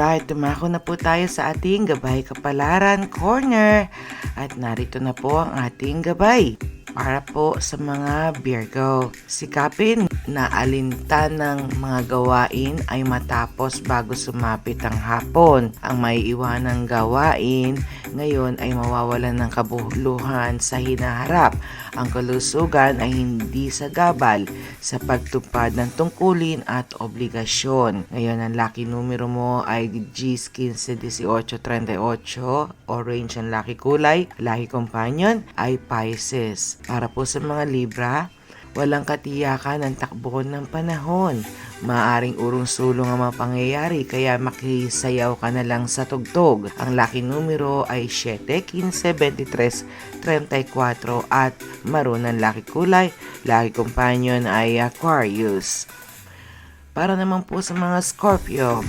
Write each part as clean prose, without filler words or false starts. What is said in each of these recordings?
Alright, dumako na po tayo sa ating Gabay Kapalaran Corner. At narito na po ang ating gabay para po sa mga Virgo. Sikapin na alintan ng mga gawain ay matapos bago sumapit ang hapon. Ang maiiwanang gawain ngayon ay mawawalan ng kabuluhan sa hinaharap. Ang kalusugan ay hindi sagabal sa pagtupad ng tungkulin at obligasyon. Ngayon ang lucky numero mo ay Gs 15, 18, 38. Orange ang lucky kulay. Lucky companion ay Pisces. Para po sa mga Libra, walang katiyakan ang takbo ng panahon. Maaring urong-sulong ang mga pangyayari kaya makisayaw ka na lang sa tugtog. Ang lucky numero ay 7, 15, 23, 34 at maroon ang lucky kulay. Lucky companion ay Aquarius. Para naman po sa mga Scorpio,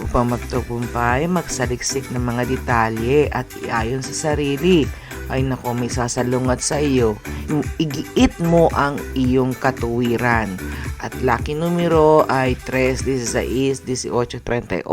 upang magtagumpay, magsaliksik ng mga detalye at iayon sa sarili. Ay nako, may sasalungat sa iyo. Igiit mo ang iyong katuwiran. At lucky numero ay 3, 16, 18, 38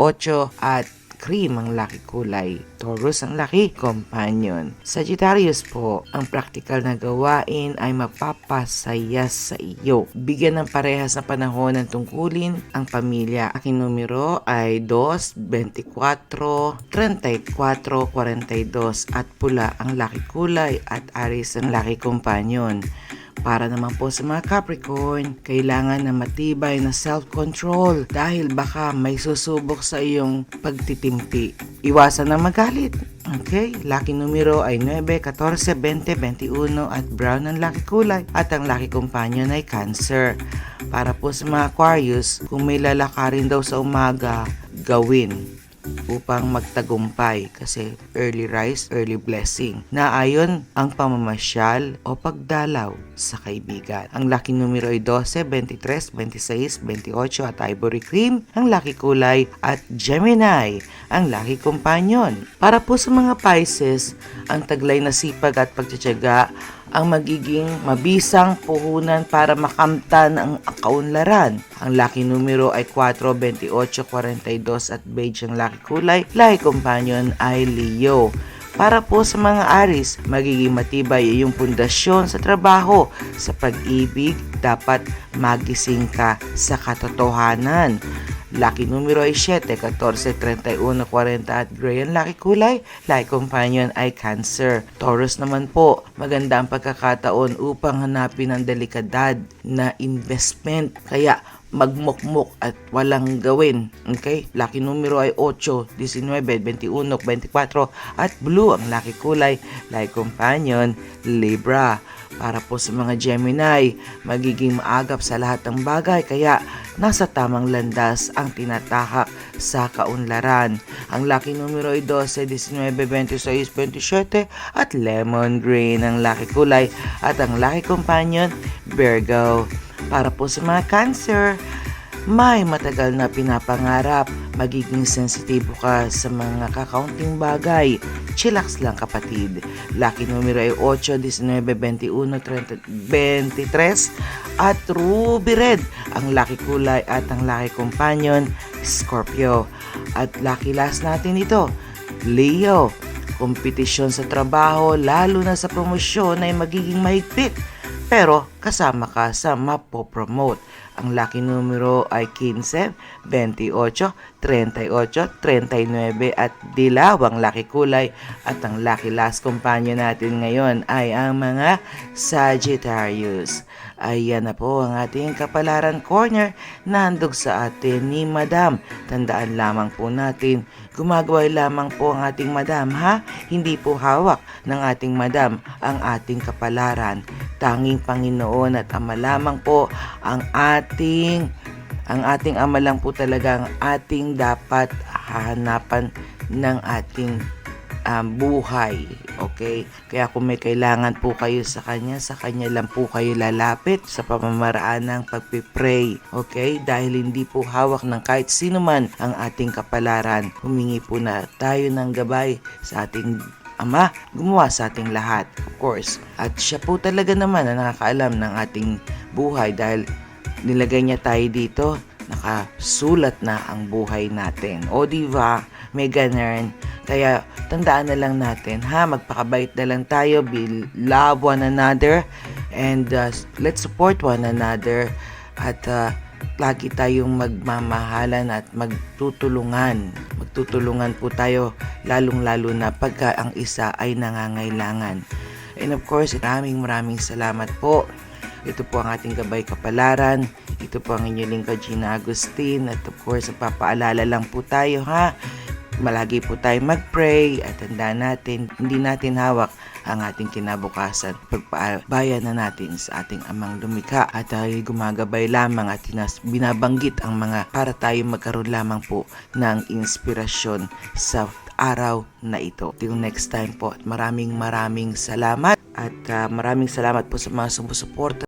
at cream ang lucky kulay. Taurus ang lucky companion. Sagittarius po, ang praktikal na gawain ay mapapasaya sa iyo. Bigyan ng parehas na panahon ng tungkulin ang pamilya. Aking numero ay 2, 24, 34, 42 at pula ang lucky kulay at Aries ang lucky companion. Para naman po sa mga Capricorn, kailangan na matibay na self-control dahil baka may susubok sa iyong pagtitimpi. Iwasan na magalit. Okay, lucky numero ay 9, 14, 20, 21 at brown ang lucky kulay at ang lucky companion ay Cancer. Para po sa mga Aquarius, kung may lalakarin daw sa umaga, gawin upang magtagumpay kasi early rise, early blessing. Naayon ang pamamasyal o pagdalaw sa kaibigan. Ang lucky numero ay 12, 23, 26, 28 at ivory cream ang lucky kulay at Gemini ang lucky companion. Para po sa mga Pisces, ang taglay na sipag at pagtsatsaga ang magiging mabisang puhunan para makamtan ang kaunlaran. Ang lucky numero ay 4, 28, 42 at beige ang lucky kulay. Lucky companion ay Leo. Para po sa mga Aries, magiging matibay iyong pundasyon sa trabaho. Sa pag-ibig, dapat magising ka sa katotohanan. Lucky numero ay 7, 14, 31, 40 at gray ang lucky kulay. Lucky companion ay Cancer. Taurus naman po, maganda ang pagkakataon upang hanapin ang delikadad na investment. Kaya magmukmuk at walang gawin. Okay? Lucky numero ay 8, 19, 21, 24 at blue ang lucky kulay. Lucky companion, Libra. Para po sa mga Gemini, magiging maagap sa lahat ng bagay kaya nasa tamang landas ang tinatahak sa kaunlaran. Ang lucky numero ay 12, 19, 26, 27 at lemon green ang lucky kulay at ang lucky companion, Virgo. Para po sa mga Cancer, may matagal na pinapangarap, magiging sensitibo ka sa mga kakaunting bagay. Chillax lang kapatid. Lucky numero ay 8, 19, 21, 30, 23 at ruby red ang lucky kulay at ang lucky companion, Scorpio. At lucky last natin ito, Leo. Kompetisyon sa trabaho, lalo na sa promosyon ay magiging mahigpit. Pero kasama ka sa mapopromote. Ang lucky numero ay 15, 28, 38, 39 at dilaw ang lucky kulay at ang lucky last companion natin ngayon ay ang mga Sagittarius. Ayan na po ang ating Kapalaran Corner na handog sa atin ni Madam. Tandaan lamang po natin, gumagawa lamang po ang ating Madam ha. Hindi po hawak ng ating Madam ang ating kapalaran. Tanging Panginoon at Ama lamang po ang ating Ama lang po talaga ang ating dapat hahanapan ng ating buhay. Okay? Kaya kung may kailangan po kayo sa Kanya lang po kayo lalapit sa pamamaraan ng pagpipray. Okay? Dahil hindi po hawak ng kahit sino man ang ating kapalaran. Humingi po na tayo ng gabay sa ating Ama, gumawa sa ating lahat, of course. At siya po talaga naman ang nakakaalam ng ating buhay dahil nilagay niya tayo dito nakasulat na ang buhay natin. O diba, may ganun. Kaya tandaan na lang natin ha, magpakabait na lang tayo, love one another, and let's support one another, at lagi tayong magmamahalan at magtutulungan. Magtutulungan po tayo, lalong-lalo na pagka ang isa ay nangangailangan. And of course, maraming salamat po. Ito po ang ating Gabay Kapalaran. Ito po ang inyong lingkod, Gina Agustin. At of course, papaalala lang po tayo ha. Malagi po tayo mag-pray at tandaan natin, hindi natin hawak ang ating kinabukasan. Pagpabayan na natin sa ating amang lumikha at ay gumagabay lamang at binabanggit ang mga para tayo magkaroon lamang po ng inspirasyon sa araw na ito. Till next time po, at maraming salamat. At maraming salamat po sa mga sumusuporta